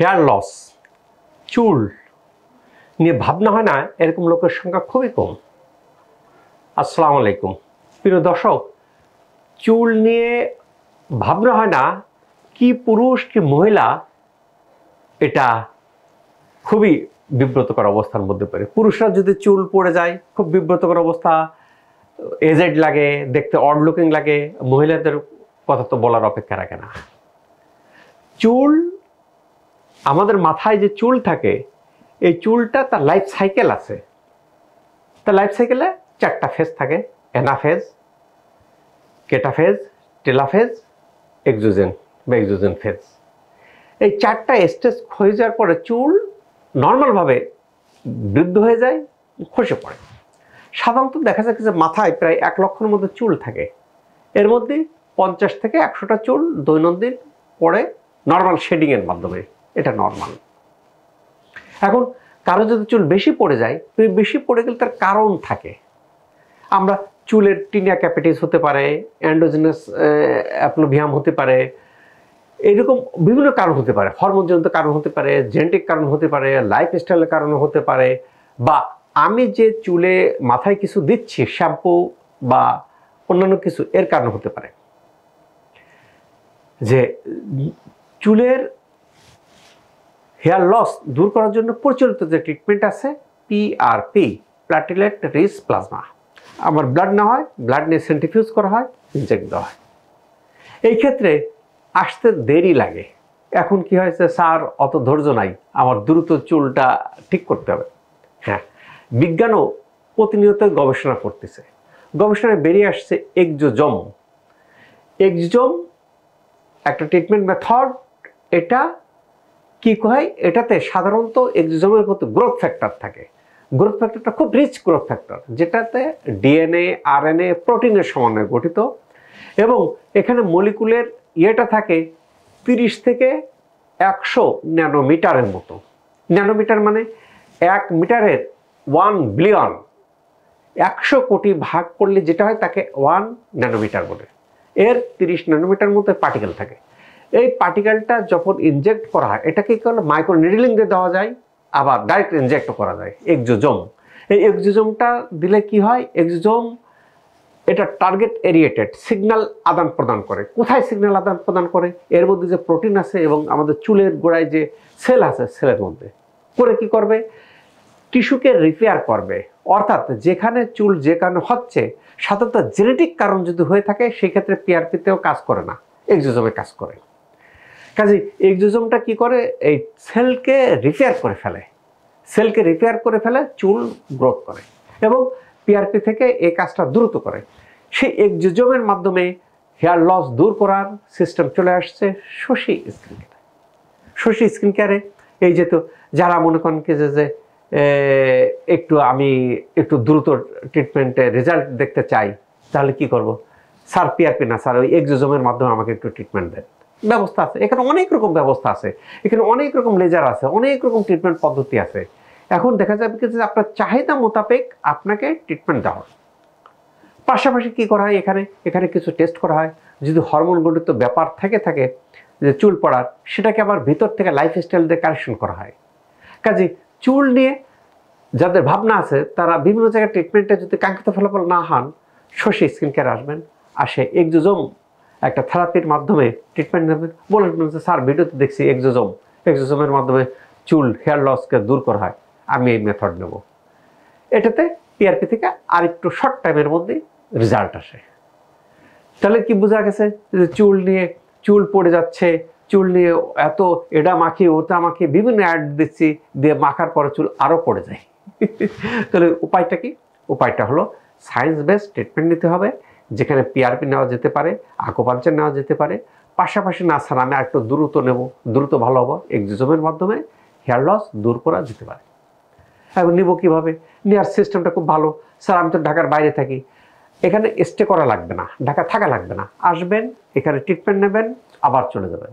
Hair loss, চুল নিয়ে ভাবনা হয় না এরকম লোকের সংখ্যা খুবই কম। আসসালামু আলাইকুম প্রিয় দর্শক, চুল নিয়ে ভাবনা হয় না কি পুরুষ কি মহিলা, এটা খুবই বিব্রতকর অবস্থার মধ্যে পড়ে। পুরুষরা যদি চুল পড়ে যায় খুব বিব্রতকর অবস্থা, এজেড লাগে, দেখতে অড লুকিং লাগে। মহিলাদের কথা তো বলার অপেক্ষা রাখে না। চুল, আমাদের মাথায় যে চুল থাকে, এই চুলটা তার লাইফ সাইকেল আছে। তার লাইফ সাইকেলে 4টা ফেজ থাকে: অ্যানাফেজ, কেটাফেজ, টেলাফেজ, এক্সোজেন বা এক্সোজেন ফেজ। এই 4টা স্টেজ হয়ে যাওয়ার পরে চুল নর্মালভাবে বৃদ্ধ হয়ে যায়, খসে পড়ে। সাধারণত দেখা যায় যে মাথায় প্রায় 1 লক্ষের মধ্যে চুল থাকে। এর মধ্যে 50 থেকে 100টা চুল দৈনন্দিন পড়ে নর্মাল শেডিংয়ের মাধ্যমে। এটা নর্মাল। এখন কারো যদি চুল বেশি পড়ে যায়, বেশি পড়ে গেলে তার কারণ থাকে। আমরা চুলের টিনিয়া ক্যাপিটিস হতে পারে, অ্যান্ড্রোজেনাস অ্যাপ্লোভিয়াম হতে পারে, এরকম বিভিন্ন কারণ হতে পারে। হরমোনজনিত কারণ হতে পারে, জেনেটিক কারণ হতে পারে, লাইফস্টাইলের কারণ হতে পারে, বা আমি যে চুলে মাথায় কিছু দিচ্ছি শ্যাম্পু বা অন্যান্য কিছু, এর কারণ হতে পারে। যে চুলের হেয়ার লস দূর করার জন্য প্রচলিত যে ট্রিটমেন্ট আছে পিআরপি, প্লাটিলেট রিচ প্লাজমা। আমার ব্লাড নেওয়া হয়, ব্লাড নিয়ে সেন্ট্রিফিউজ করা হয়, ইনজেক্ট দেওয়া হয়। এই ক্ষেত্রে আসতে দেরি লাগে। এখন কি হয়েছে, স্যার অত ধৈর্য নাই, আমার দ্রুত চুলটা ঠিক করতে হবে। হ্যাঁ, বিজ্ঞানও প্রতিনিয়ত গবেষণা করতেছে। গবেষণায় বেরিয়ে আসছে এক্সোজোম। এক্সোজোম একটা ট্রিটমেন্ট মেথড। এটা কি হয়, এটাতে সাধারণত এক্সোজোমের মধ্যে গ্রোথ ফ্যাক্টর থাকে। গ্রোথ ফ্যাক্টরটা খুব রিচ গ্রোথ ফ্যাক্টর, যেটাতে ডিএনএ, আরএনএ, প্রোটিনের সমন্বয়ে গঠিত। এবং এখানে মলিকুলের ইয়েটা থাকে 30 থেকে 100 ন্যানোমিটারের মতো। ন্যানোমিটার মানে 1 মিটারের 1 বিলিয়ন। 100 কোটি ভাগ করলে যেটা হয় তাকে 1 ন্যানোমিটার বলে। এর 30 ন্যানোমিটার মতো পার্টিকেল থাকে। এই পার্টিকেলটা যখন ইনজেক্ট করা হয়, এটাকে কি হলো মাইক্রো নিডলিং দিয়ে দেওয়া যায়, আবার ডাইরেক্ট ইনজেক্টও করা যায়। এক্সোজোম, এই এক্সোজোমটা দিলে কি হয়, এক্সোজোম এটা টার্গেট এরিয়েটেড সিগন্যাল আদান প্রদান করে। কোথায় সিগন্যাল আদান প্রদান করে? এর মধ্যে যে প্রোটিন আছে এবং আমাদের চুলের গোড়ায় যে সেল আছে, সেলের মধ্যে করে কি করবে, টিস্যুকে রিপেয়ার করবে। অর্থাৎ যেখানে চুল যে কারণে হচ্ছে, সাধারণত জেনেটিক কারণ যদি হয়ে থাকে, সেক্ষেত্রে পিআরপিতেও কাজ করে না, এক্সোজোমে কাজ করে। কাজে এক্সোজোমটা কি করে, এই সেলকে রিপেয়ার করে ফেলে। সেলকে রিপেয়ার করে ফেলে, চুল গ্রোথ করে এবং পিআরপি থেকে এই কাজটা দ্রুত করে। সেই এক্সোজোমের মাধ্যমে হেয়ার লস দূর করার সিস্টেম চলে আসছে শশী স্কিন কেয়ারে। শশী স্কিন কেয়ারে এই যেহেতু যারা মনে করেন কি যে আমি একটু দ্রুত ট্রিটমেন্টে রেজাল্ট দেখতে চাই, তাহলে কি করব, স্যার পিআরপি না স্যার, ওই এক্সোজোমের মাধ্যমে আমাকে একটু ট্রিটমেন্ট দেন। ব্যবস্থা আছে, এখানে অনেক রকম ব্যবস্থা আছে, এখানে অনেক রকম লেজার আছে, অনেক রকম ট্রিটমেন্ট পদ্ধতি আছে। এখন দেখা যাবে কি যে আপনার চাহিদা মোতাবেক আপনাকে ট্রিটমেন্ট দেওয়া হয়। পাশাপাশি কি করা হয়, এখানে কিছু টেস্ট করা হয়। যদি হরমোন গঠিত ব্যাপার থাকে যে চুল পড়ার, সেটাকে আবার ভিতর থেকে লাইফস্টাইল দিয়ে কারেকশন করা হয়। কাজে চুল নিয়ে যাদের ভাবনা আছে, তারা বিভিন্ন জায়গায় ট্রিটমেন্টে যদি কাঙ্ক্ষিত ফলাফল না হন, শশী স্কিন কেয়ার আসবেন। আসে এক্সোজোম একটা থেরাপির মাধ্যমে ট্রিটমেন্ট নেবেন। বলবেন যে স্যার ভিডিওতে দেখছি এক্সোজোমের মাধ্যমে চুল হেয়ার লসকে দূর করা হয়, আমি এই মেথড নেব। এটাতে পিআরপি থেকে আরেকটু শর্ট টাইমের মধ্যে রেজাল্ট আসে। তাহলে কি বোঝা গেছে যে চুল পড়ে যাচ্ছে, চুল নিয়ে এত এটা মাখি ওটা মাখি বিভিন্ন অ্যাড দিচ্ছি, দিয়ে মাখার পরে চুল আরও পড়ে যায়। তাহলে উপায়টা কি? উপায়টা হলো সায়েন্স বেসড ট্রিটমেন্ট নিতে হবে, যেখানে পিআরপি নেওয়া যেতে পারে, আকুপাঞ্চার নেওয়া যেতে পারে। পাশাপাশি না স্যার আমি একটু দ্রুত নেব, দ্রুত ভালো হবো, এক্সোজোমের মাধ্যমে হেয়ার লস দূর করা যেতে পারে। এখন নিব কীভাবে? নেওয়ার সিস্টেমটা খুব ভালো। স্যার আমি তো ঢাকার বাইরে থাকি, এখানে স্টে করা লাগবে না, ঢাকা থাকা লাগবে না। আসবেন, এখানে ট্রিটমেন্ট নেবেন, আবার চলে যাবেন।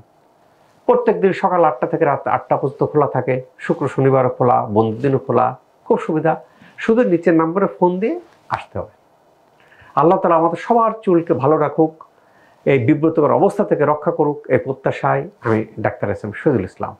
প্রত্যেক দিন সকাল 8টা থেকে রাত 8টা পর্যন্ত খোলা থাকে, শুক্র শনিবারও খোলা, বন্ধুর দিনও খোলা, খুব সুবিধা। শুধু নিচের নম্বরে ফোন দিয়ে আসতে হবে। আল্লাহ তাআলা আমাদের সবার চুলকে ভালো রাখুক, এই বিব্রতকর অবস্থা থেকে রক্ষা করুক, এই প্রত্যাশায় আমি doctor S M Shahidul Islam.